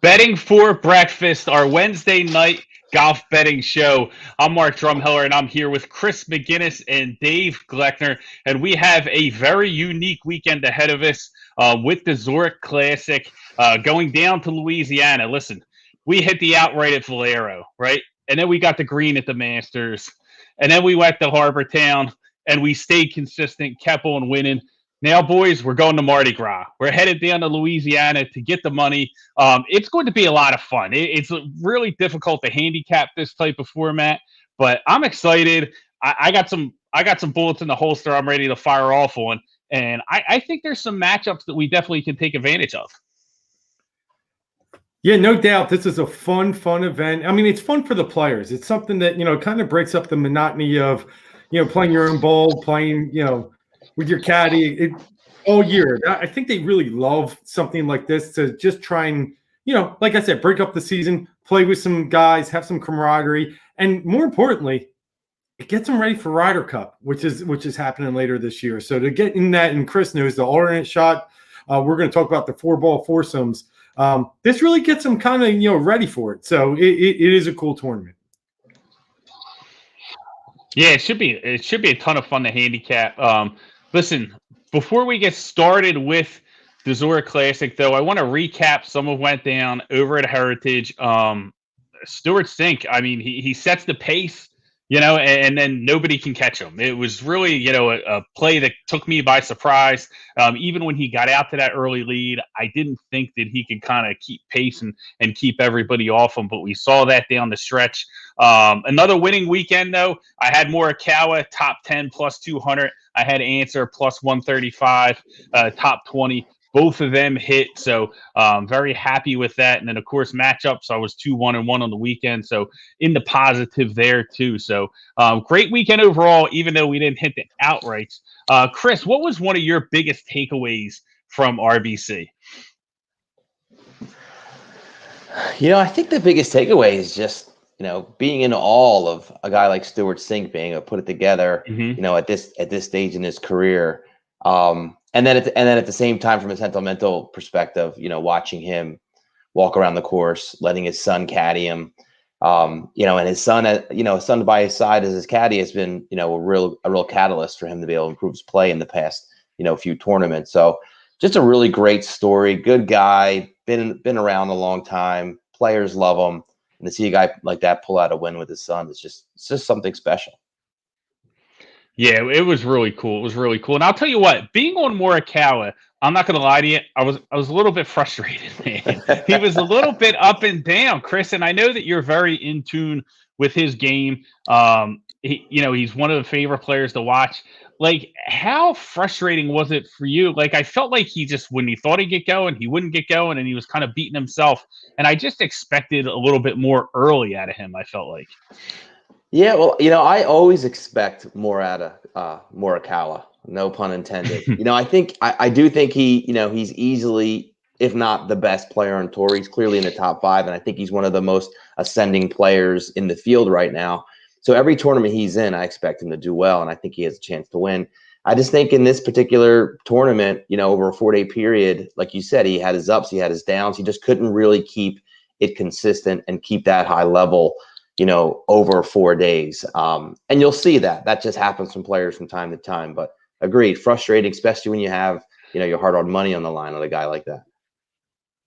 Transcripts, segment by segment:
Betting for Breakfast, our Wednesday night golf betting show. I'm Mark Drumheller, and I'm here with Chris McGinnis and Dave Gleckner, and we have a very unique weekend ahead of us with the Zurich Classic going down to Louisiana. Listen, we hit the outright at Valero, right? And then we got the green at the Masters, and then we went to Harbor Town, and we stayed consistent, kept on winning. Now, boys, we're going to Mardi Gras. We're headed down to Louisiana to get the money. It's going to be a lot of fun. It's really difficult to handicap this type of format, but I'm excited. I got some. I got some bullets in the holster. I'm ready to fire off on, and I think there's some matchups that we definitely can take advantage of. Yeah, no doubt. This is a fun event. I mean, it's fun for the players. It's something that, kind of breaks up the monotony of, playing your own ball, playing, with your caddy all year. I think they really love something like this to just try and, like I said, break up the season, play with some guys, have some camaraderie, and more importantly, it gets them ready for Ryder Cup, which is happening later this year. So to get in that, and Chris knows the alternate shot, we're going to talk about the 4-ball foursomes. This really gets them kind of ready for it. So it is a cool tournament. Yeah, it should be. It should be a ton of fun to handicap. Listen, before we get started with the Zurich Classic, though, I want to recap some of what went down over at Heritage. Stuart Sink, I mean, he sets the pace, and then nobody can catch him. It was really, a play that took me by surprise. Even when he got out to that early lead, I didn't think that he could kind of keep pace and keep everybody off him, but we saw that down the stretch. Another winning weekend, though. I had Morikawa, top 10, plus 200. I had Answer, plus 135, top 20. Both of them hit, so very happy with that. And then, of course, matchups, I was 2-1-1 on the weekend, so in the positive there, too. So great weekend overall, even though we didn't hit the outrights. Chris, what was one of your biggest takeaways from RBC? I think the biggest takeaway is just, being in awe of a guy like Stuart Sink being able to put it together, at this stage in his career. And then at the same time, from a sentimental perspective, watching him walk around the course, letting his son caddy him, and his son by his side as his caddy has been, a real catalyst for him to be able to improve his play in the past, few tournaments. So just a really great story. Good guy, been around a long time. Players love him, and to see a guy like that pull out a win with his son, it's just something special. Yeah, it was really cool. It was really cool. And I'll tell you what, being on Morikawa, I'm not going to lie to you, I was a little bit frustrated, man. He was a little bit up and down, Chris, and I know that you're very in tune with his game. He's one of the favorite players to watch. Like, how frustrating was it for you? Like, I felt like when he thought he'd get going, he wouldn't get going, and he was kind of beating himself. And I just expected a little bit more early out of him, I felt like. Yeah, well, I always expect more out of Morikawa, no pun intended. I do think he's easily, if not the best player on tour. He's clearly in the top 5, and I think he's one of the most ascending players in the field right now. So every tournament he's in, I expect him to do well, and I think he has a chance to win. I just think in this particular tournament, over a 4-day period, like you said, he had his ups, he had his downs. He just couldn't really keep it consistent and keep that high level over 4 days. And you'll see that just happens from players from time to time, but agreed, frustrating, especially when you have, your hard-earned money on the line on a guy like that.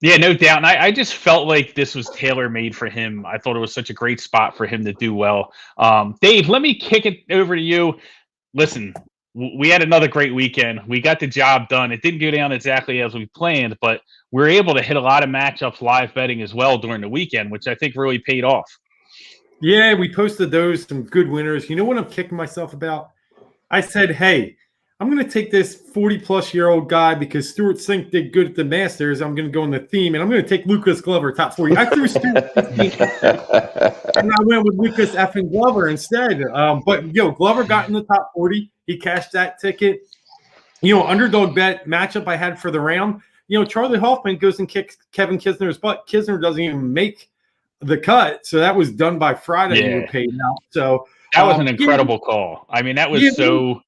Yeah, no doubt. And I just felt like this was tailor-made for him. I thought it was such a great spot for him to do well. Dave, let me kick it over to you. Listen, we had another great weekend. We got the job done. It didn't go down exactly as we planned, but we were able to hit a lot of matchups live betting as well during the weekend, which I think really paid off. Yeah, we posted those, some good winners. You know what I'm kicking myself about? I said, hey, I'm going to take this 40-plus-year-old guy because Stuart Sink did good at the Masters. I'm going to go on the theme, and I'm going to take Lucas Glover, top 40. I threw Stuart Sink, and I went with Lucas effing Glover instead. But Glover got in the top 40. He cashed that ticket. Underdog bet matchup I had for the round. Charlie Hoffman goes and kicks Kevin Kisner's butt. Kisner doesn't even make the cut, so that was done by Friday. Yeah. You were paid out. So that was an incredible call. I mean, that was so.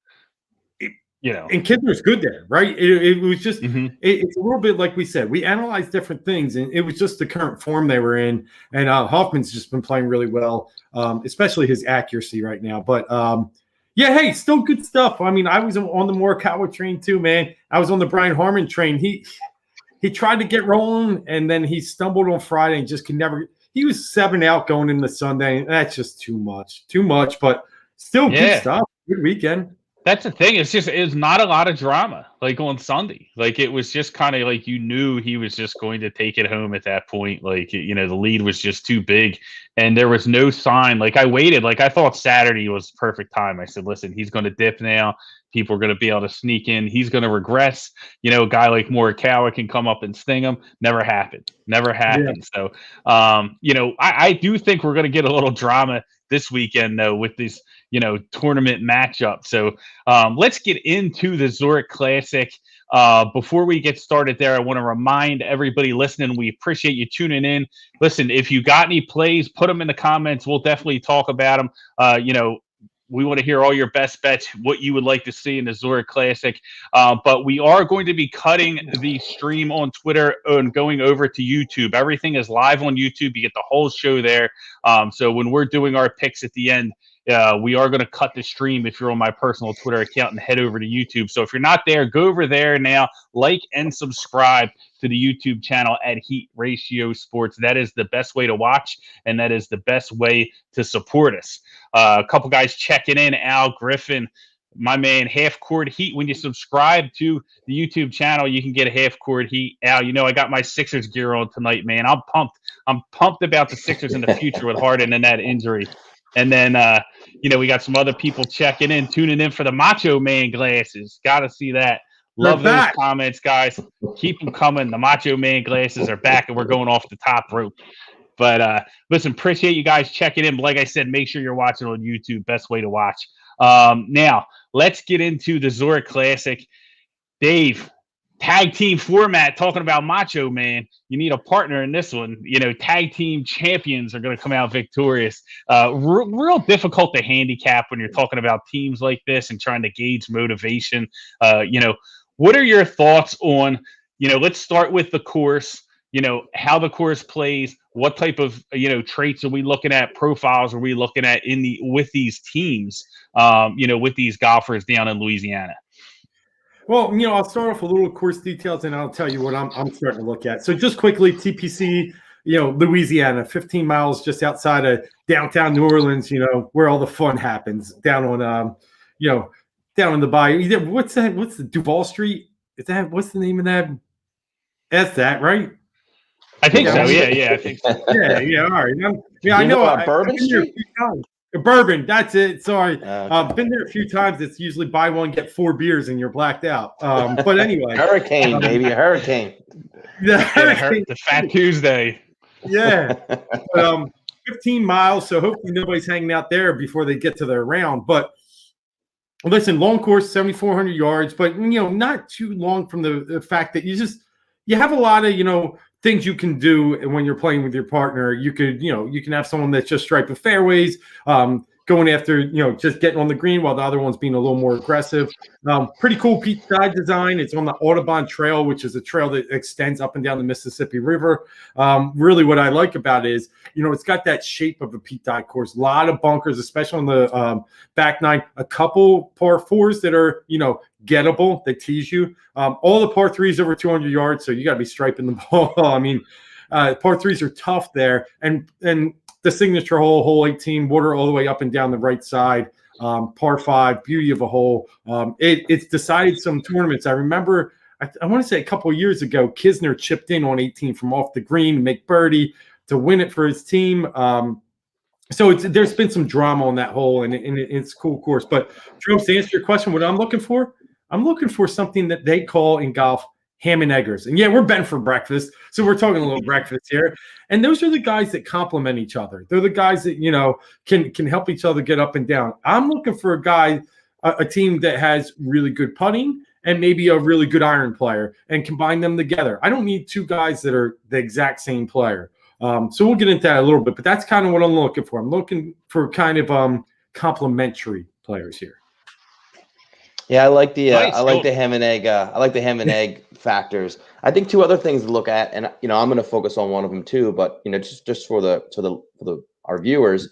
And Kidner's good there, right? It was just it's a little bit like we said. We analyzed different things, and it was just the current form they were in. And Hoffman's just been playing really well, especially his accuracy right now. But yeah, hey, still good stuff. I mean, I was on the Morikawa train too, man. I was on the Brian Harman train. He tried to get rolling, and then he stumbled on Friday and just could never. He was 7 out going into Sunday, and that's just too much. But still good stuff. Good weekend. That's the thing. It's not a lot of drama like on Sunday. Like it was just kind of like you knew he was just going to take it home at that point. Like, the lead was just too big and there was no sign. Like I waited, like I thought Saturday was the perfect time. I said, listen, he's going to dip now. People are going to be able to sneak in. He's going to regress. A guy like Morikawa can come up and sting him. Never happened. Yeah. So, I do think we're going to get a little drama this weekend though with this, tournament matchup. So let's get into the Zurich Classic. Before we get started there, I want to remind everybody listening, we appreciate you tuning in. Listen, if you got any plays, put them in the comments. We'll definitely talk about them. We want to hear all your best bets, what you would like to see in the Zurich Classic. But we are going to be cutting the stream on Twitter and going over to YouTube. Everything is live on YouTube. You get the whole show there. So when we're doing our picks at the end, we are going to cut the stream if you're on my personal Twitter account and head over to YouTube. So if you're not there, go over there now, like and subscribe to the YouTube channel at Heat Ratio Sports. That is the best way to watch, and that is the best way to support us. A couple guys checking in. Al Griffin, my man, Half Court Heat. When you subscribe to the YouTube channel, you can get a Half Court Heat. Al, I got my Sixers gear on tonight, man. I'm pumped. I'm pumped about the Sixers in the future with Harden and that injury. And then, we got some other people checking in, tuning in for the Macho Man glasses. Got to see that. Love those comments, guys. Keep them coming. The Macho Man glasses are back, and we're going off the top rope. But listen, appreciate you guys checking in. But like I said, make sure you're watching on YouTube. Best way to watch. Now, let's get into the Zurich Classic. Dave, tag team format, talking about Macho Man. You need a partner in this one. Tag team champions are going to come out victorious. Real difficult to handicap when you're talking about teams like this and trying to gauge motivation. What are your thoughts on, let's start with the course, how the course plays, what type of, traits are we looking at, profiles are we looking at with these teams, with these golfers down in Louisiana? Well, I'll start off with a little course details, and I'll tell you what I'm starting to look at. So just quickly, TPC, Louisiana, 15 miles just outside of downtown New Orleans, where all the fun happens, down on, down in the bayou. What's that? What's the Duval Street? What's the name of that? That's that, right? I think so. Yeah, I think so. Yeah. All right. I know. Bourbon Street. Bourbon, that's it. Sorry. Been there a few times. It's usually buy one, get 4 beers, and you're blacked out. But anyway. Hurricane, baby. A hurricane. The Fat Tuesday. Yeah. 15 miles, so hopefully nobody's hanging out there before they get to their round. But listen, long course, 7,400 yards, but, not too long from the fact that you have a lot of, things you can do when you're playing with your partner. You can have someone that's just striping fairways, going after, just getting on the green while the other one's being a little more aggressive. Pretty cool peak side design. It's on the Audubon Trail, which is a trail that extends up and down the Mississippi River. Really what I like about it is, it's got that shape of a peak dive course. A lot of bunkers, especially on the back nine. A couple par 4s that are, gettable. They tease you. All the par 3s over 200 yards, so you got to be striping the ball. I mean, par 3s are tough there. And the signature hole 18, water all the way up and down the right side. Par 5, beauty of a hole. It's decided some tournaments. I remember, I want to say a couple of years ago, Kisner chipped in on 18 from off the green to make birdie to win it for his team. So there's been some drama on that hole, and it's a cool course. But Jerome, to answer your question, what I'm looking for something that they call in golf ham and eggers. And yeah, we're bent for breakfast, so we're talking a little breakfast here. And those are the guys that complement each other. They're the guys that, can help each other get up and down. I'm looking for a team that has really good putting and maybe a really good iron player, and combine them together. I don't need 2 guys that are the exact same player. So we'll get into that a little bit, but that's kind of what I'm looking for. I'm looking for kind of complementary players here. Yeah, I like the Nice. ham and egg. I like the ham and egg factors. I think two other things to look at, and I'm going to focus on one of them too. But just for the our viewers,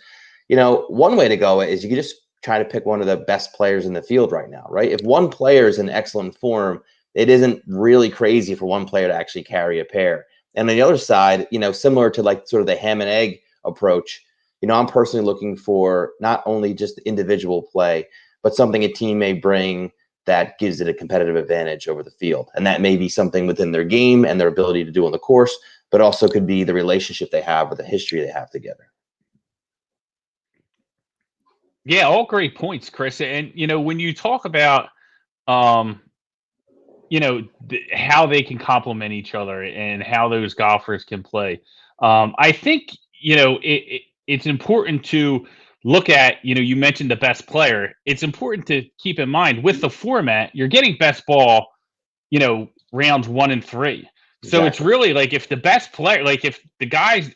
one way to go is you can just try to pick one of the best players in the field right now, right? If one player is in excellent form, it isn't really crazy for one player to actually carry a pair. And on the other side, similar to like sort of the ham and egg approach, I'm personally looking for not only just individual play, but something a team may bring that gives it a competitive advantage over the field. And that may be something within their game and their ability to do on the course, but also could be the relationship they have or the history they have together. Yeah, all great points, Chris. And when you talk about how they can complement each other and how those golfers can play, I think it's important to look at. You mentioned the best player. It's important to keep in mind with the format, you're getting best ball, rounds 1 and 3. So it's really like if the best player, like if the guys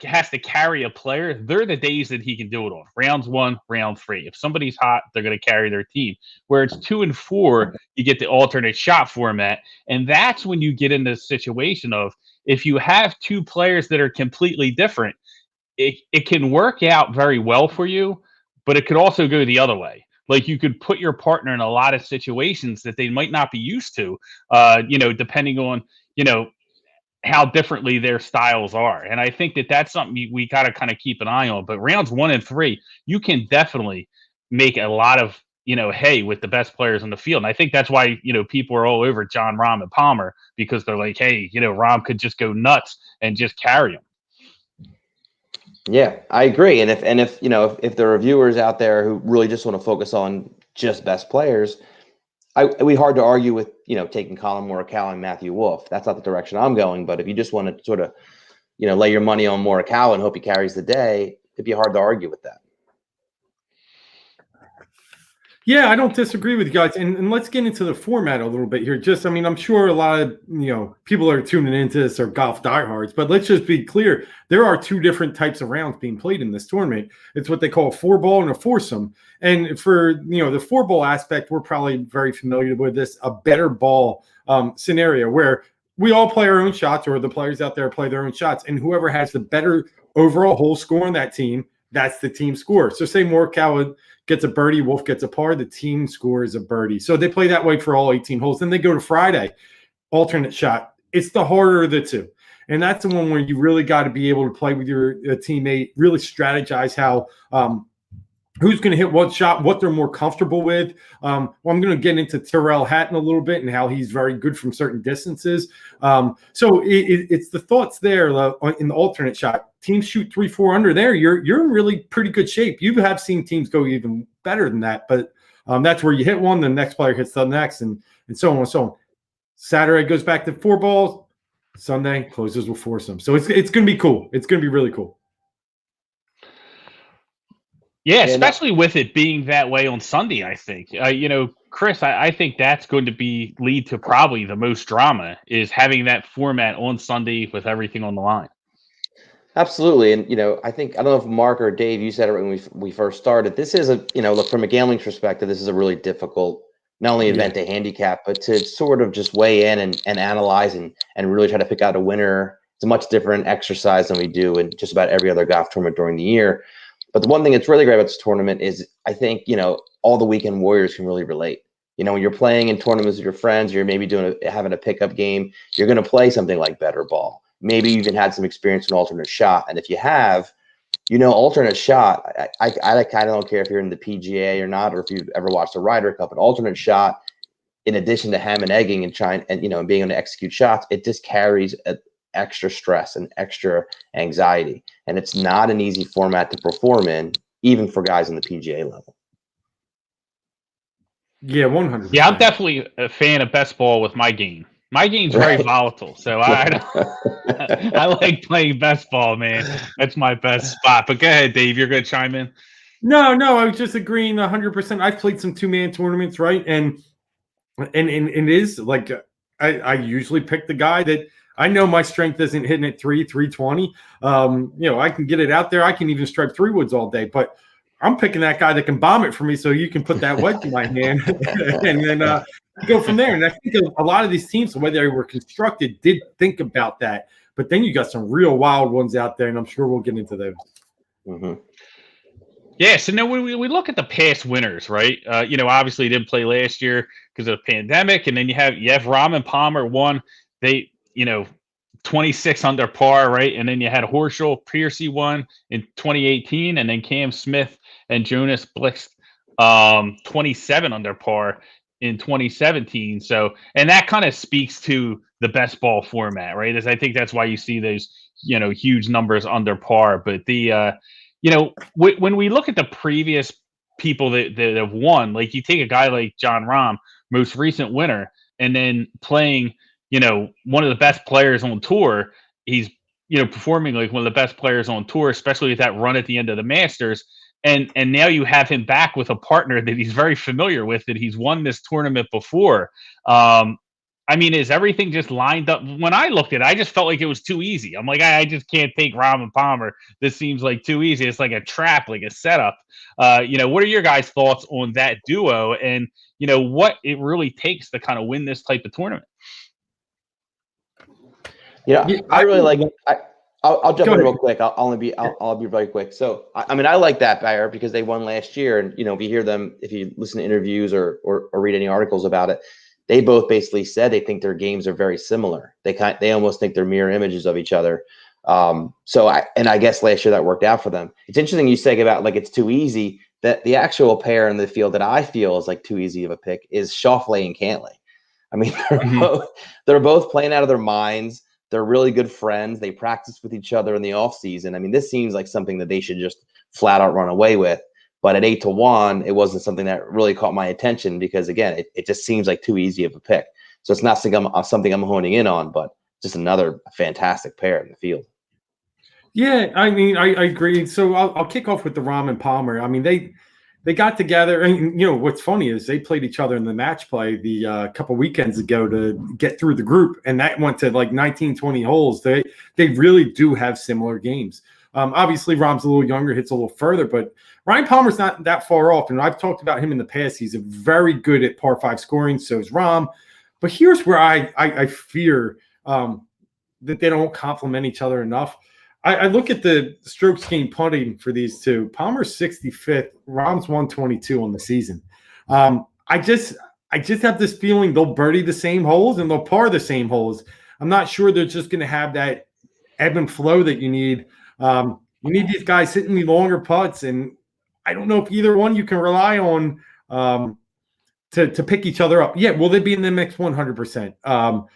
has to carry a player, they're the days that he can do it on. Rounds 1, round 3. If somebody's hot, they're going to carry their team. Where it's 2 and 4, you get the alternate shot format. And that's when you get into the situation of if you have two players that are completely different, it can work out very well for you, but it could also go the other way. Like you could put your partner in a lot of situations that they might not be used to, depending on, how differently their styles are. And I think that that's something we got to kind of keep an eye on. But rounds 1 and 3, you can definitely make a lot of, hay with the best players in the field. And I think that's why, people are all over John Rahm and Palmer, because they're like, hey, Rahm could just go nuts and just carry him. Yeah, I agree. And if there are viewers out there who really just want to focus on just best players, it'd be hard to argue with, taking Colin Morikawa and Matthew Wolff. That's not the direction I'm going. But if you just want to sort of, lay your money on Morikawa and hope he carries the day, it'd be hard to argue with that. Yeah, I don't disagree with you guys. And let's get into the format a little bit here. I'm sure a lot of, people are tuning into this are golf diehards, but let's just be clear. There are two different types of rounds being played in this tournament. It's what they call a 4-ball and a foursome. And for, the 4-ball aspect, we're probably very familiar with this, a better ball scenario where we all play our own shots, or the players out there play their own shots. And whoever has the better overall hole score on that team, that's the team score. So say Morikawa gets a birdie, Wolff gets a par, the team scores a birdie. So they play that way for all 18 holes. Then they go to Friday, alternate shot. It's the harder of the two. And that's the one where you really got to be able to play with your teammate, really strategize how who's going to hit what shot, what they're more comfortable with. I'm going to get into Tyrrell Hatton a little bit and how he's very good from certain distances. So it's the thoughts there in the alternate shot. Teams shoot 3-4 under there. You're in really pretty good shape. You have seen teams go even better than that, but that's where you hit one, the next player hits the next, and so on and so on. Saturday goes back to 4 balls. Sunday closes with foursome. So it's going to be cool. It's going to be really cool. Yeah, especially with it being that way on Sunday, I think. Chris, I think that's going to lead to probably the most drama, is having that format on Sunday with everything on the line. Absolutely. And, I don't know if Mark or Dave, you said it when we first started. This is look, from a gambling perspective, this is a really difficult, not only event to handicap, but to sort of just weigh in and analyze and really try to pick out a winner. It's a much different exercise than we do in just about every other golf tournament during the year. But the one thing that's really great about this tournament is I think, all the weekend warriors can really relate. When you're playing in tournaments with your friends, you're maybe having a pickup game, you're going to play something like better ball. Maybe you even had some experience in alternate shot. And if you have, alternate shot, I kind of don't care if you're in the PGA or not, or if you've ever watched the Ryder Cup, an alternate shot, in addition to ham and egging and trying and being able to execute shots, it just carries extra stress and extra anxiety. And it's not an easy format to perform in, even for guys in the PGA level. Yeah, 100%. Yeah, I'm definitely a fan of best ball with my game. My game's very volatile, so I like playing best ball, man. That's my best spot. But go ahead, Dave. You're going to chime in? No, I was just agreeing 100%. I've played some 2-man tournaments, right? And it is like I usually pick the guy that I know my strength isn't hitting at 320. I can get it out there. I can even strike 3 woods all day. But I'm picking that guy that can bomb it for me so you can put that wedge in my hand and then go from there. And I think a lot of these teams, the way they were constructed, did think about that. But then you got some real wild ones out there, and I'm sure we'll get into those. Mm-hmm. Yeah, so now when we look at the past winners, right? Obviously he didn't play last year because of the pandemic, and then you have Rahm and Palmer won. They, 26 under par, right? And then you had Horschel, Piercy won in 2018, and then Cam Smith and Jonas Blixt 27 under par in 2017. So, and that kind of speaks to the best ball format, right? As I think that's why you see those, huge numbers under par. But when we look at the previous people that have won, like you take a guy like Jon Rahm, most recent winner, and then playing, one of the best players on tour, he's, performing like one of the best players on tour, especially with that run at the end of the Masters. And now you have him back with a partner that he's very familiar with, that he's won this tournament before. Is everything just lined up? When I looked at it, I just felt like it was too easy. I'm like, I just can't take Rahm and Palmer. This seems like too easy. It's like a trap, like a setup. What are your guys' thoughts on that duo, and what it really takes to kind of win this type of tournament? I really like. I'll jump in real quick. I'll be very quick. So I like that pair because they won last year, and if you hear them, if you listen to interviews or read any articles about it, they both basically said they think their games are very similar. They almost think they're mirror images of each other. I guess last year that worked out for them. It's interesting you say about like it's too easy. That the actual pair in the field that I feel is like too easy of a pick is Schauffele and Cantlay. They're both playing out of their minds. They're really good friends. They practice with each other in the off season. This seems like something that they should just flat out run away with. But at 8-1, it wasn't something that really caught my attention because, again, it just seems like too easy of a pick. So it's not something I'm honing in on, but just another fantastic pair in the field. Yeah, I agree. So I'll kick off with the Rahm and Palmer. They got together, and what's funny is they played each other in the match play the couple weekends ago to get through the group, and that went to like 19, 20 holes. They really do have similar games. Obviously, Rahm's a little younger, hits a little further, but Ryan Palmer's not that far off. And I've talked about him in the past. He's very good at par 5 scoring. So is Rahm. But here's where I fear that they don't complement each other enough. I look at the strokes gained putting for these two. Palmer's 65th, Rahm's 122 on the season. I just have this feeling they'll birdie the same holes and they'll par the same holes. I'm not sure they're just going to have that ebb and flow that you need. You need these guys hitting the longer putts, and I don't know if either one you can rely on to pick each other up. Yeah, will they be in the mix 100%?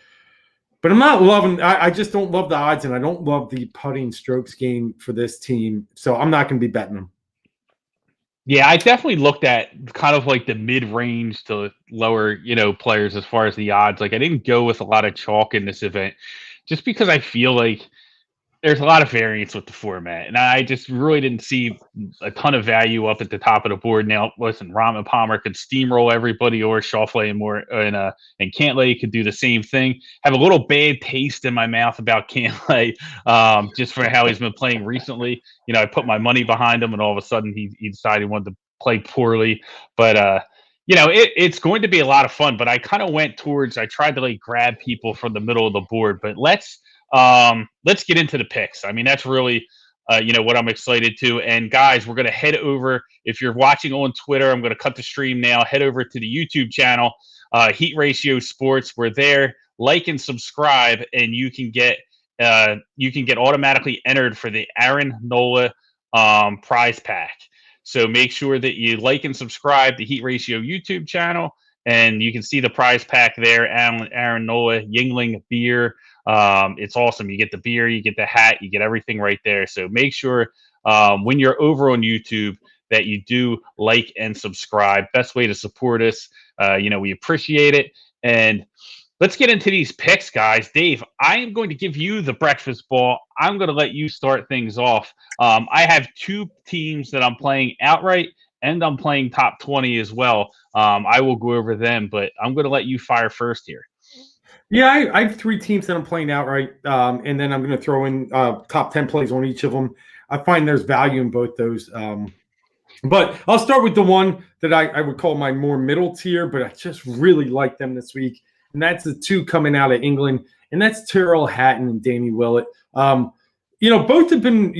But I'm not loving. I just don't love the odds, and I don't love the putting strokes gained for this team. So I'm not going to be betting them. Yeah, I definitely looked at kind of like the mid-range to lower, players as far as the odds. Like I didn't go with a lot of chalk in this event, just because I feel like there's a lot of variance with the format, and I just really didn't see a ton of value up at the top of the board. Now, listen, Rahm and Palmer could steamroll everybody, or Schauffele and Cantlay could do the same thing. Have a little bad taste in my mouth about Cantlay, just for how he's been playing recently. I put my money behind him, and all of a sudden he decided he wanted to play poorly. But it's going to be a lot of fun. But I kind of went towards. I tried to like grab people from the middle of the board, but let's get into the picks. That's really, what I'm excited to. And guys, we're going to head over. If you're watching on Twitter, I'm going to cut the stream now. Head over to the YouTube channel, Heat Ratio Sports. We're there. Like and subscribe, and you can get automatically entered for the Aaron Nola prize pack. So make sure that you like and subscribe to Heat Ratio YouTube channel, and you can see the prize pack there. Aaron Nola Yingling beer. It's awesome. You get the beer, you get the hat, you get everything right there. So make sure when you're over on YouTube that you do like and subscribe. Best way to support us. We appreciate it. And let's get into these picks, guys. Dave, I am going to give you the breakfast ball. I'm going to let you start things off. I have two teams that I'm playing outright, and I'm playing top 20 as well. I will go over them, but I'm going to let you fire first here. Yeah, I have three teams that I'm playing outright, and then I'm going to throw in top 10 plays on each of them. I find there's value in both those. But I'll start with the one that I would call my more middle tier, but I just really like them this week. And that's the two coming out of England, and that's Tyrrell Hatton and Danny Willett. Both have been,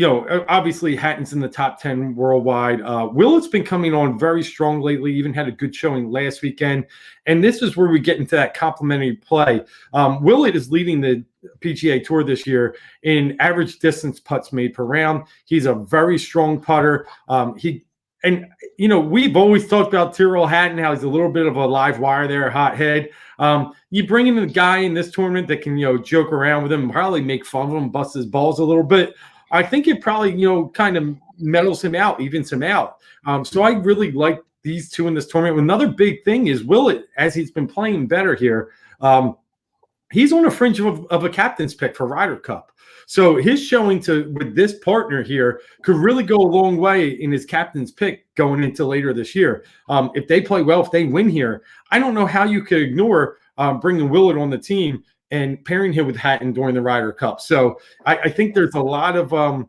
obviously Hatton's in the top 10 worldwide. Willett's been coming on very strong lately, even had a good showing last weekend. And this is where we get into that complementary play. Willett is leading the PGA Tour this year in average distance putts made per round. He's a very strong putter. We've always talked about Tyrrell Hatton, how he's a little bit of a live wire there, a hot head. You bring in a guy in this tournament that can, joke around with him, probably make fun of him, bust his balls a little bit. I think it probably, kind of metals him out, evens him out. So I really like these two in this tournament. Another big thing is Willett, as he's been playing better here, he's on the fringe of a captain's pick for Ryder Cup. So his showing with this partner here could really go a long way in his captain's pick going into later this year. If they play well, if they win here, I don't know how you could ignore bringing Willett on the team and pairing him with Hatton during the Ryder Cup. So I think there's a lot of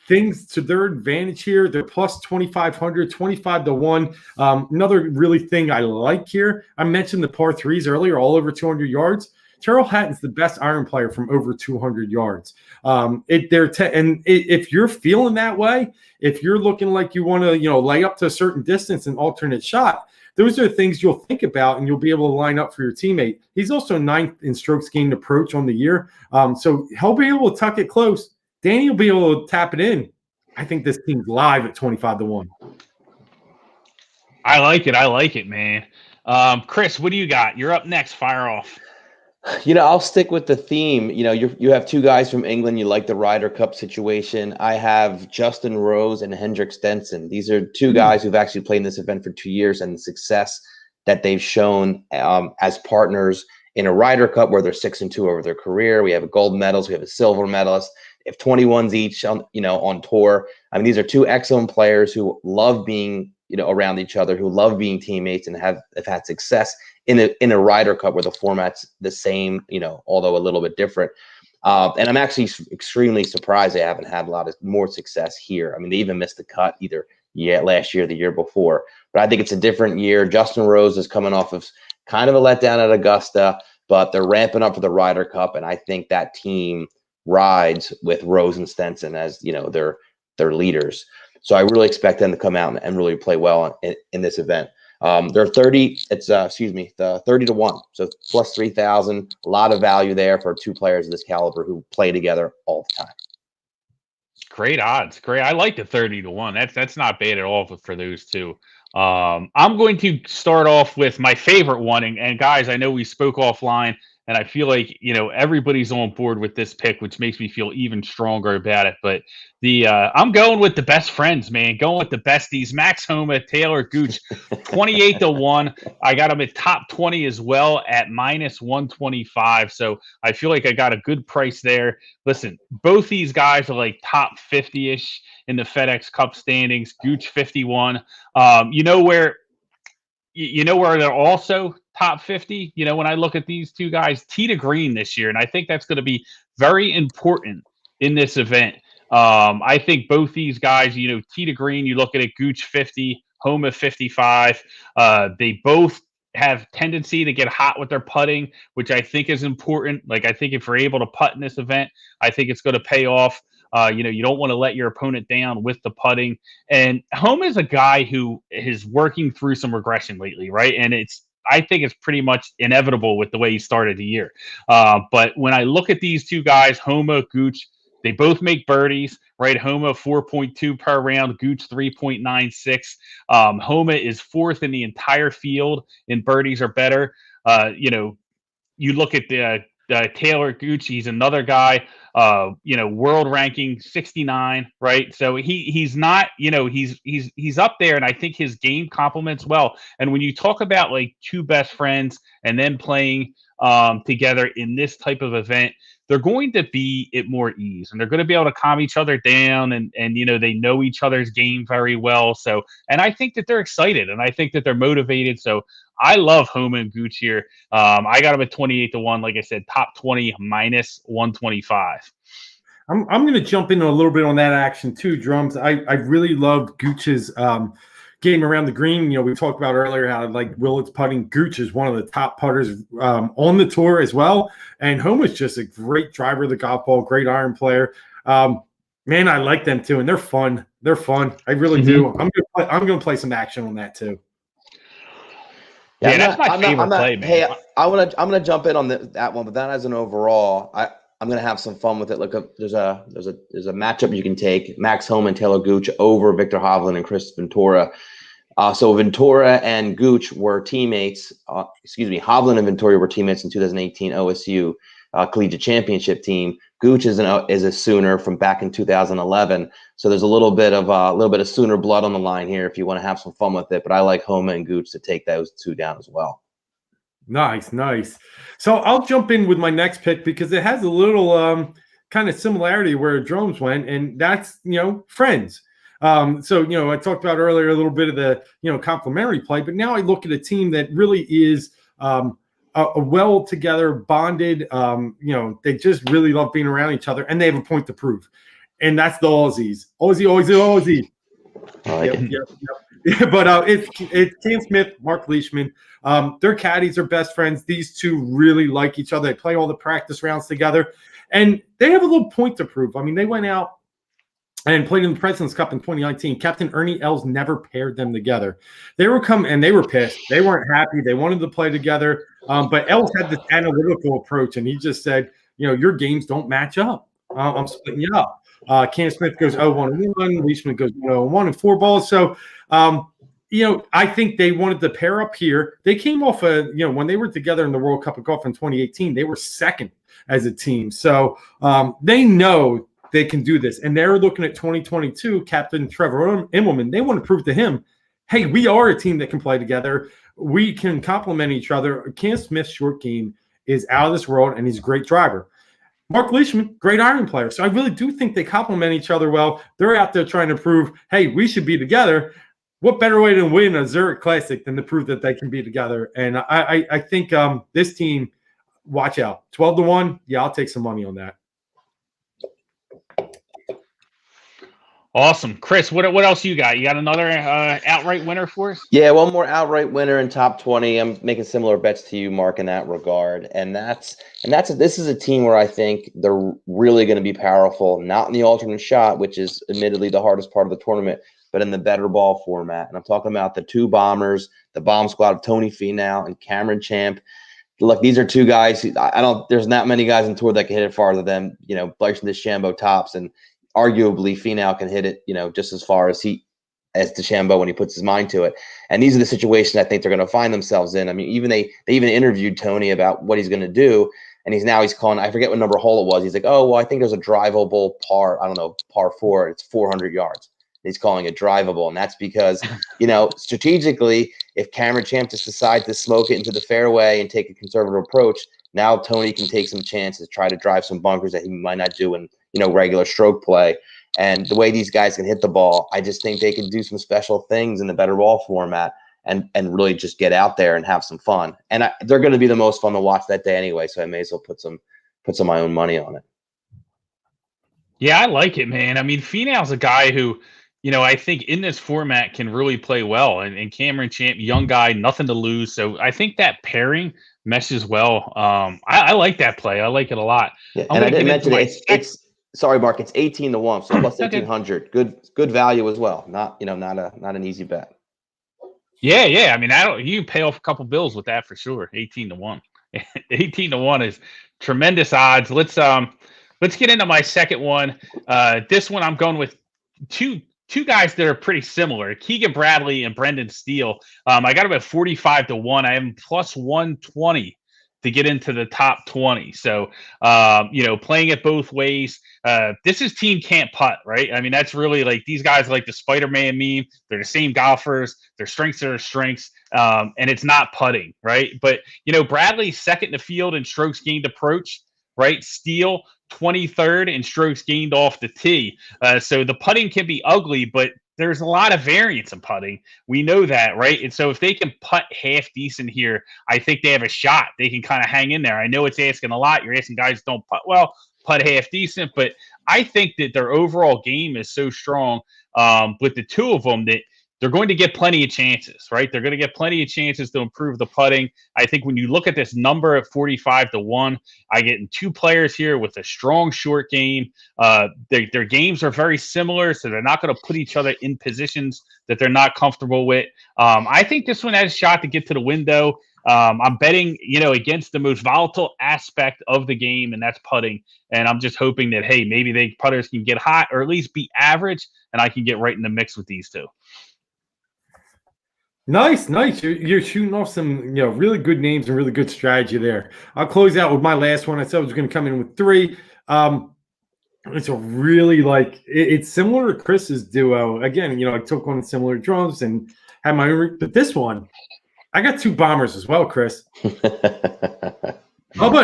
things to their advantage here. They're plus 2,500, 25 to 1. Another really thing I like here, I mentioned the par threes earlier, all over 200 yards. Tyrrell Hatton's the best iron player from over 200 yards. If you're feeling that way, if you're looking like you want to, lay up to a certain distance and alternate shot, those are things you'll think about and you'll be able to line up for your teammate. He's also 9th in strokes gained approach on the year. So he'll be able to tuck it close. Danny will be able to tap it in. I think this team's live at 25 to 1. I like it, man. Chris, what do you got? You're up next. Fire off. I'll stick with the theme. You have two guys from England. You like the Ryder Cup situation. I have Justin Rose and Hendrik Stenson. These are two guys who've actually played in this event for 2 years, and the success that they've shown as partners in a Ryder Cup where they're 6-2 over their career. We have a gold medalist. We have a silver medalist. They have 21s each on tour. I mean, these are two excellent players who love being around each other, who love being teammates, and have had success in a Ryder Cup where the format's the same, although a little bit different. And I'm actually extremely surprised they haven't had a lot of more success here. I mean, they even missed the cut either last year or the year before. But I think it's a different year. Justin Rose is coming off of kind of a letdown at Augusta, but they're ramping up for the Ryder Cup, and I think that team rides with Rose and Stenson as their leaders. So I really expect them to come out and really play well in this event. They're 30. It's the 30 to 1. So plus 3,000. A lot of value there for two players of this caliber who play together all the time. Great odds. Great. I like the 30 to 1. That's not bad at all for those two. I'm going to start off with my favorite one, and guys, I know we spoke offline, and I feel like everybody's on board with this pick, which makes me feel even stronger about it. But I'm going with the best friends, man. Going with the besties. Max Homa, Taylor Gooch, 28 to 1. I got them at top 20 as well at minus 125. So I feel like I got a good price there. Listen, both these guys are like top 50-ish in the FedEx Cup standings. Gooch 51. Where they're also top 50, when I look at these two guys, tee to green this year. And I think that's going to be very important in this event. I think both these guys, tee to green, you look at it, Gooch 50, Homa 55. They both have tendency to get hot with their putting, which I think is important. Like, I think if you're able to putt in this event, I think it's going to pay off. You don't want to let your opponent down with the putting. And Homa is a guy who is working through some regression lately, right? And I think it's pretty much inevitable with the way he started the year. But when I look at these two guys, Homa, Gooch, they both make birdies, right? Homa 4.2 per round, Gooch 3.96. Homa is fourth in the entire field in birdies or better. You look at the Taylor Gooch, he's another guy, world ranking 69, right? So he's not, he's up there, and I think his game complements well. And when you talk about like two best friends and then playing together in this type of event, they're going to be at more ease, and they're going to be able to calm each other down, and they know each other's game very well. So, and I think that they're excited, and I think that they're motivated. So I love Homa and Gooch here. I got them at 28 to 1. Like I said, top 20 minus 125. I'm going to jump into a little bit on that action too, Drums. I really love Gooch's game around the green. You know, we talked about earlier how like Willet's putting. Gooch is one of the top putters on the tour as well. And Homa is just a great driver of the golf ball, great iron player. Man, I like them too, and they're fun. They're fun. I really do. I'm going to play some action on that too. Yeah, that's my favorite play, man. Hey, I'm gonna jump in on that one, but that as an overall, I'm gonna have some fun with it. Look, there's a matchup you can take: Max Homa and Taylor Gooch over Victor Hovland and Chris Ventura. So Ventura and Gooch were teammates. Hovland and Ventura were teammates in 2018 OSU Collegiate Championship team. Gooch is a Sooner from back in 2011. So there's a little bit of Sooner blood on the line here if you want to have some fun with it. But I like Homa and Gooch to take those two down as well. Nice. So I'll jump in with my next pick because it has a little kind of similarity where Drones went, and that's friends. So I talked about earlier a little bit of the complementary play, but now I look at a team that really is a well together, bonded. They just really love being around each other, and they have a point to prove, and that's the Aussies. Aussie. Yep. But it's Cam Smith, Mark Leishman. Their caddies are best friends. These two really like each other. They play all the practice rounds together, and they have a little point to prove. I mean, they went out and played in the President's Cup in 2019. Captain Ernie Els never paired them together. They were and they were pissed. They weren't happy. They wanted to play together. But Els had this analytical approach, and he just said, your games don't match up. I'm splitting you up. Cam Smith goes 0-1-1. Leishman goes 0-1 and 4 balls. So, I think they wanted to pair up here. They came off when they were together in the World Cup of Golf in 2018, they were second as a team. So they know they can do this. And they're looking at 2022, Captain Trevor Immelman. They want to prove to him, hey, we are a team that can play together. We can complement each other. Cam Smith's short game is out of this world, and he's a great driver. Mark Leishman, great iron player. So I really do think they complement each other well. They're out there trying to prove, hey, we should be together. What better way to win a Zurich Classic than to prove that they can be together? And I think this team, watch out. 12-1, yeah, I'll take some money on that. Awesome. Chris, what else you got? You got another outright winner for us? Yeah, one more outright winner in top 20. I'm making similar bets to you, Mark, in that regard. And this is a team where I think they're really going to be powerful, not in the alternate shot, which is admittedly the hardest part of the tournament, but in the better ball format. And I'm talking about the two bombers, the bomb squad of Tony Finau and Cameron Champ. Look, these are two guys there's not many guys in tour that can hit it farther than, Bryson DeChambeau tops, and arguably Finau can hit it, just as far as DeChambeau when he puts his mind to it. And these are the situations I think they're going to find themselves in. I mean, they even interviewed Tony about what he's going to do, and he's calling, I forget what number hole it was. He's like, oh, well, I think there's a drivable par 4. It's 400 yards. He's calling it drivable, and that's because, strategically, if Cameron Champ just decides to smoke it into the fairway and take a conservative approach, now Tony can take some chances, try to drive some bunkers that he might not do in regular stroke play. And the way these guys can hit the ball, I just think they can do some special things in the better ball format and really just get out there and have some fun. And they're going to be the most fun to watch that day anyway, so I may as well put some of my own money on it. Yeah, I like it, man. I mean, Finau's a guy who, I think in this format can really play well. And Cameron Champ, young guy, nothing to lose. So I think that pairing meshes well. I like that play. I like it a lot. Yeah, and I didn't mention it's sorry, Mark, it's 18-1, so plus 1,800. Good value as well. Not an easy bet. Yeah. I mean, you can pay off a couple bills with that for sure. 18-1. 18-1 is tremendous odds. Let's get into my second one. This one I'm going with two guys that are pretty similar, Keegan Bradley and Brendan Steele. I got him at 45-1. I have him plus 120 to get into the top 20. So, playing it both ways. This is team can't putt, right? I mean, that's really like these guys are like the Spider-Man meme. They're the same golfers. Their strengths are their strengths, and it's not putting, right? But, Bradley's second in the field in strokes gained approach, right? Steele 23rd in strokes gained off the tee. So the putting can be ugly, but there's a lot of variance in putting. We know that, right? And so if they can putt half decent here, I think they have a shot. They can kind of hang in there. I know it's asking a lot. You're asking guys don't putt well, putt half decent, but I think that their overall game is so strong with the two of them that they're going to get plenty of chances, right? They're going to get plenty of chances to improve the putting. I think when you look at this number at 45-1, I get in two players here with a strong short game. Their games are very similar, so they're not going to put each other in positions that they're not comfortable with. I think this one has a shot to get to the window. I'm betting, against the most volatile aspect of the game, and that's putting. And I'm just hoping that, hey, maybe the putters can get hot or at least be average, and I can get right in the mix with these two. Nice. You're shooting off some, really good names and really good strategy there. I'll close out with my last one. I said I was going to come in with three. It's a really it's similar to Chris's duo. Again, I took one similar drums and had my own, but this one, I got two bombers as well, Chris. Bubba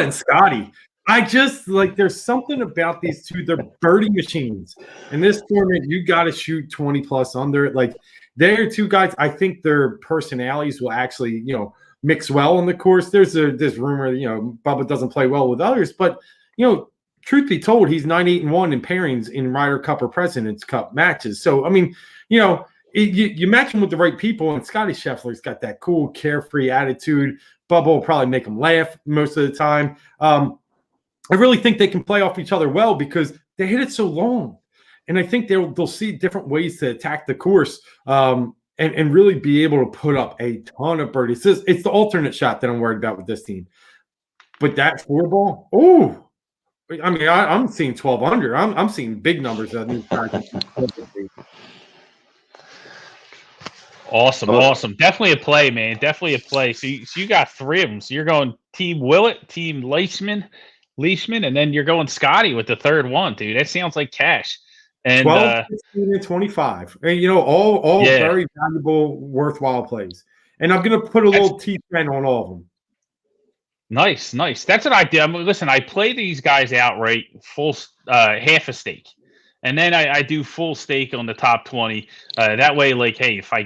and Scotty. I just there's something about these two. They're birdie machines. In this tournament, you got to shoot 20 plus under. They're two guys. I think their personalities will actually, mix well on the course. There's this rumor, Bubba doesn't play well with others, but truth be told, he's 9-8-1 in pairings in Ryder Cup or President's Cup matches. So I mean, you match him with the right people, and Scotty Scheffler's got that cool, carefree attitude. Bubba will probably make him laugh most of the time. I really think they can play off each other well because they hit it so long. And I think they'll see different ways to attack the course and really be able to put up a ton of birdies. It's the alternate shot that I'm worried about with this team. But that 4-ball, I mean, I'm seeing 12 under. I'm seeing big numbers. Awesome. Definitely a play, man. Definitely a play. So you got three of them. So you're going Team Willett, Team Leishman, and then you're going Scotty with the third one, dude. That sounds like cash. And 12, 15, and 25. And, all very valuable, worthwhile plays. And I'm going to put a little T10 on all of them. Nice. That's what I did. I mean, listen, I play these guys outright full half a stake. And then I do full stake on the top 20. That way, hey, if I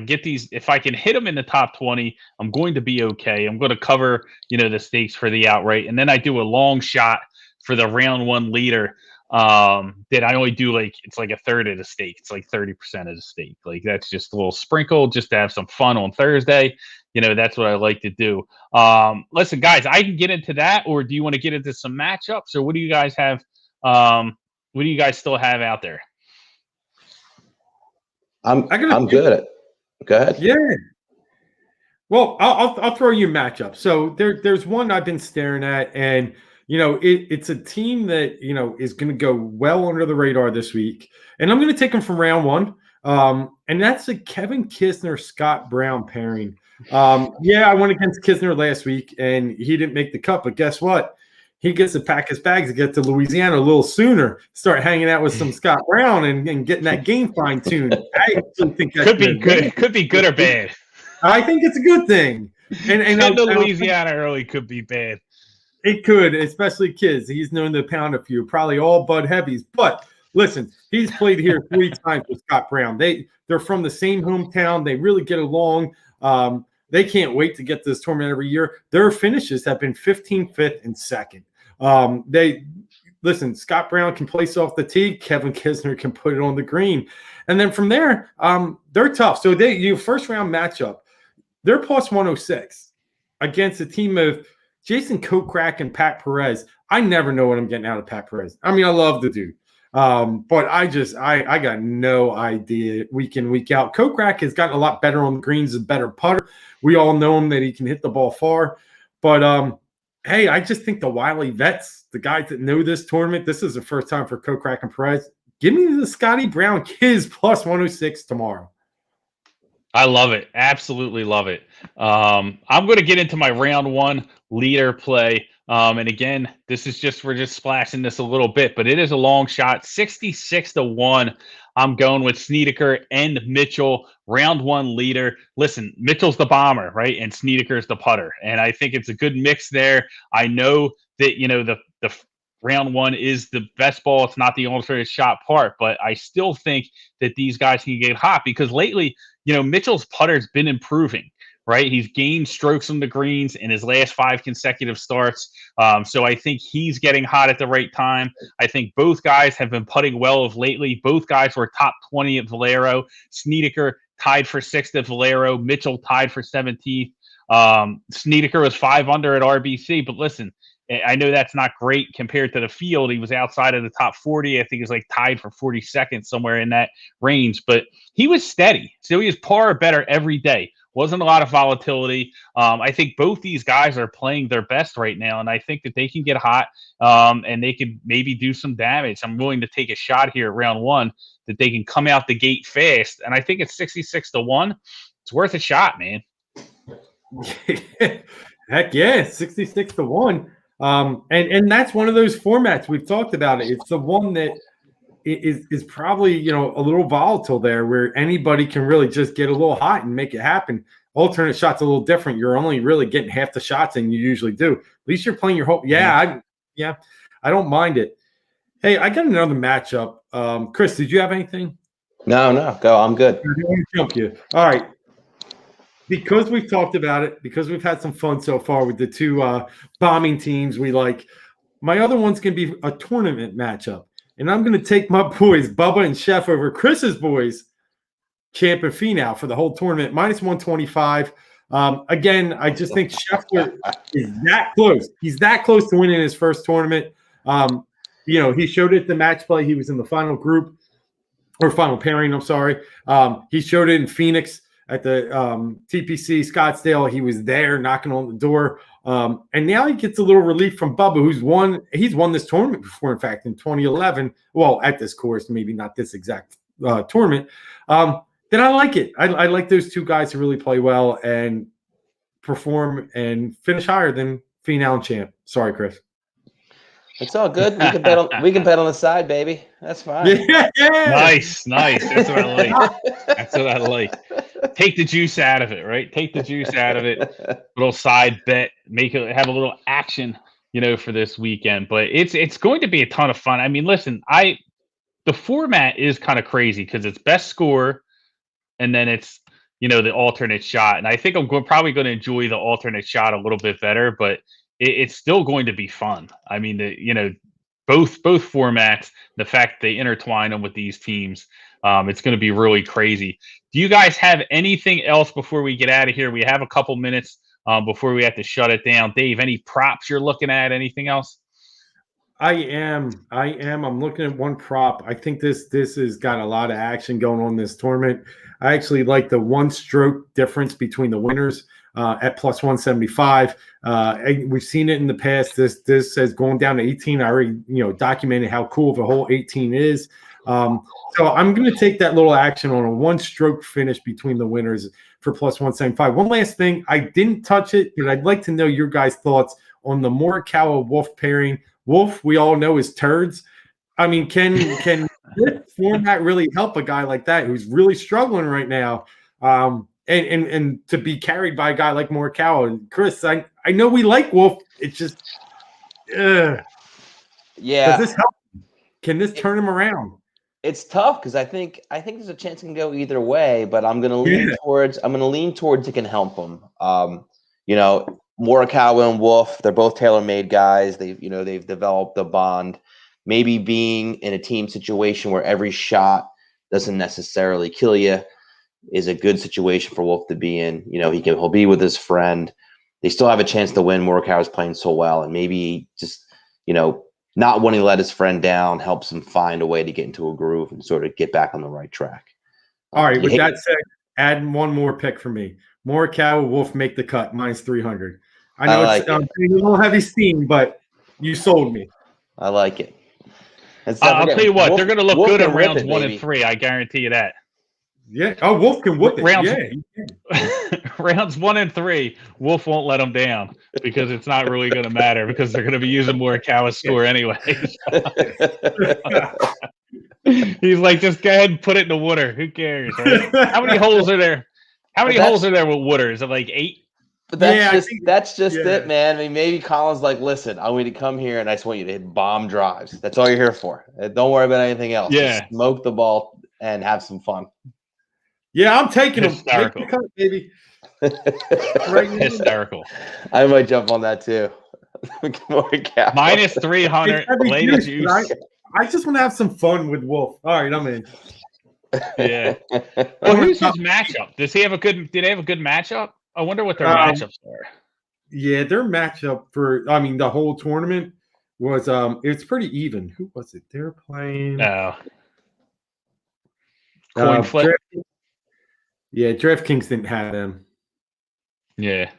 can hit them in the top 20, I'm going to be okay. I'm going to cover, the stakes for the outright. And then I do a long shot for the round one leader that I only do it's like a third of the stake. It's like 30% of the stake. That's just a little sprinkle just to have some fun on Thursday. That's what I like to do. Listen, guys, I can get into that, or do you want to get into some matchups, or what do you guys have? What do you guys still have out there? I'm good at it. Go ahead. Yeah. Well, I'll throw you a matchup. So there's one I've been staring at, and it's a team that is going to go well under the radar this week, and I'm going to take them from round one. And that's a Kevin Kisner Scott Brown pairing. I went against Kisner last week, and he didn't make the cut. But guess what? He gets to pack his bags to get to Louisiana a little sooner, start hanging out with some Scott Brown and getting that game fine-tuned. I actually think that could be good. Could be good or bad. I think it's a good thing. And Louisiana early could be bad. It could, especially kids. He's known to pound a few, probably all Bud Heavies. But listen, he's played here 3 times with Scott Brown. They're from the same hometown. They really get along. They can't wait to get to this tournament every year. Their finishes have been 15th, 5th, and 2nd. Scott Brown can place off the tee. Kevin Kisner can put it on the green. And then from there, they're tough. So first round matchup, they're plus 106 against a team of Jason Kokrak and Pat Perez. I never know what I'm getting out of Pat Perez. I mean, I love the dude. But I got no idea week in, week out. Kokrak has gotten a lot better on the greens, a better putter. We all know him that he can hit the ball far. But hey, I just think the wily vets, the guys that know this tournament, this is the first time for Kokrak and Perez. Give me the Scotty Brown kids plus 106 tomorrow. I love it. Absolutely love it. I'm going to get into my round one leader play. And again, we're just splashing this a little bit, but it is a long shot. 66-1. I'm going with Snedeker and Mitchell, round one leader. Listen, Mitchell's the bomber, right? And Snedeker's the putter. And I think it's a good mix there. I know that, the round one is the best ball. It's not the alternate shot part, but I still think that these guys can get hot because lately, Mitchell's putter's been improving, right? He's gained strokes on the greens in his last 5 consecutive starts. So I think he's getting hot at the right time. I think both guys have been putting well of lately. Both guys were top 20 at Valero. Snedeker tied for 6th at Valero. Mitchell tied for 17th. Snedeker was 5 under at RBC, but listen, I know that's not great compared to the field. He was outside of the top 40. I think he was like tied for 42nd, somewhere in that range, but he was steady. So he was par or better every day. Wasn't a lot of volatility. I think both these guys are playing their best right now, and I think that they can get hot and they could maybe do some damage. I'm willing to take a shot here at round 1 that they can come out the gate fast, and I think it's 66-1. It's worth a shot, man. Heck yeah, 66-1. And that's one of those formats we've talked about. It's the one that is probably, a little volatile there, where anybody can really just get a little hot and make it happen. Alternate shots a little different. You're only really getting half the shots than you usually do. At least you're playing your whole. I don't mind it. Hey, I got another matchup. Chris, did you have anything? No, go. I'm good. I don't want to jump you. All right. Because we've talked about it, because we've had some fun so far with the two bombing teams we like, my other one's going to be a tournament matchup. And I'm going to take my boys, Bubba and Chef, over Chris's boys, Champ and Finau, for the whole tournament, -125. Again, I just think Scheffler is that close. He's that close to winning his first tournament. He showed it the match play. He was in the final group, or final pairing, I'm sorry. He showed it in Phoenix at the TPC Scottsdale. He was there knocking on the door. And now he gets a little relief from Bubba, he's won this tournament before, in fact, in 2011. Well, at this course, maybe not this exact tournament. Then I like it. I like those two guys to really play well and perform and finish higher than Finau and Champ. Sorry, Chris. It's all good. We can bet on the side, baby. That's fine. Yeah. Nice. That's what I like. Take the juice out of it, right? Take the juice out of it. Little side bet, have a little action, for this weekend. But it's going to be a ton of fun. I mean, listen, the format is kind of crazy because it's best score, and then it's the alternate shot. And I think I'm probably going to enjoy the alternate shot a little bit better, but it's still going to be fun. I mean, both formats, the fact they intertwine them with these teams, it's going to be really crazy. Do you guys have anything else before we get out of here? We have a couple minutes before we have to shut it down. Dave, any props you're looking at? Anything else? I am. I'm looking at one prop. I think this has got a lot of action going on this tournament. I actually like the 1-stroke difference between the winners at +175. We've seen it in the past. This has gone down to 18. I already documented how cool of a hole 18 is. So I'm going to take that little action on a 1-stroke finish between the winners for +175. One last thing, I didn't touch it, but I'd like to know your guys' thoughts on the Morikawa Wolff pairing. Wolff, we all know, is turds. I mean, can this format really help a guy like that who's really struggling right now? And to be carried by a guy like Morikawa. Chris, I know we like Wolff. It's just, yeah. Does this help? Can this turn him around? It's tough because I think there's a chance it can go either way, but I'm gonna lean towards it can help him. Morikawa and Wolff, they're both tailor-made guys. They've developed a bond. Maybe being in a team situation where every shot doesn't necessarily kill you is a good situation for Wolff to be in. He'll be with his friend. They still have a chance to win. Morikawa's playing so well, and maybe just not wanting to let his friend down helps him find a way to get into a groove and sort of get back on the right track. All right. With that said, add one more pick for me. Morikawa, Wolff make the cut, -300. I know it's a little heavy steam, but you sold me. I like it. I'll tell you what, they're going to look good in rounds 1 and 3. I guarantee you that. Yeah. Oh, Wolff can whip it. Rounds 1 and 3, Wolff won't let them down because it's not really going to matter because they're going to be using Morikawa's score anyway. He's like, just go ahead and put it in the water. Who cares? Right? How many holes are there? How many holes are there with water? Is it like 8? But that's just it, man. I mean, maybe Colin's like, listen, I want you to come here and I just want you to hit bomb drives. That's all you're here for. Don't worry about anything else. Yeah. Just smoke the ball and have some fun. Yeah, I'm taking him. Make the cut, baby. Right now. Hysterical. I might jump on that too. Minus 300. Lay the juice. I just want to have some fun with Wolf. All right, I'm in. Yeah. Well, who's his matchup? Does he have a good? Did they have a good matchup? I wonder what their matchups are. Yeah, their matchup for the whole tournament was it's pretty even. Who was it? They're playing. No. Coin flip. DraftKings didn't have them. Yeah.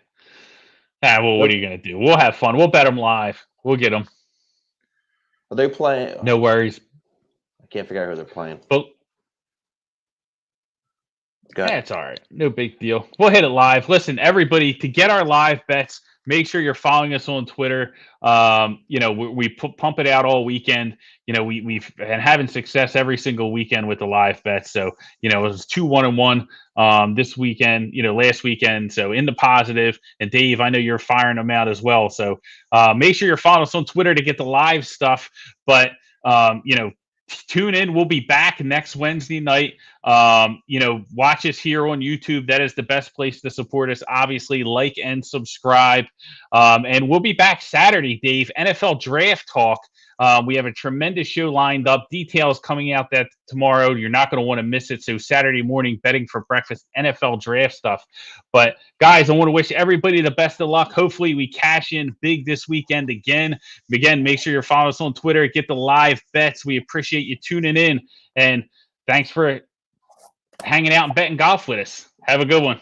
Well, what are you gonna do? We'll have fun. We'll bet them live. We'll get them. Are they playing? No worries. I can't figure out who they're playing. But it's all right. No big deal. We'll hit it live. Listen, everybody, to get our live bets, make sure you're following us on Twitter. We pump it out all weekend. We've been having success every single weekend with the live bets. So, it was 2-1-1 this weekend, last weekend. So in the positive. And Dave, I know you're firing them out as well. So make sure you're following us on Twitter to get the live stuff. But, tune in. We'll be back next Wednesday night. Watch us here on YouTube. That is the best place to support us. Obviously, like and subscribe. And we'll be back Saturday, Dave. NFL Draft Talk. We have a tremendous show lined up. Details coming out that tomorrow. You're not going to want to miss it. So Saturday morning, betting for breakfast, NFL draft stuff. But guys, I want to wish everybody the best of luck. Hopefully we cash in big this weekend again. Again, make sure you're following us on Twitter. Get the live bets. We appreciate you tuning in. And thanks for hanging out and betting golf with us. Have a good one.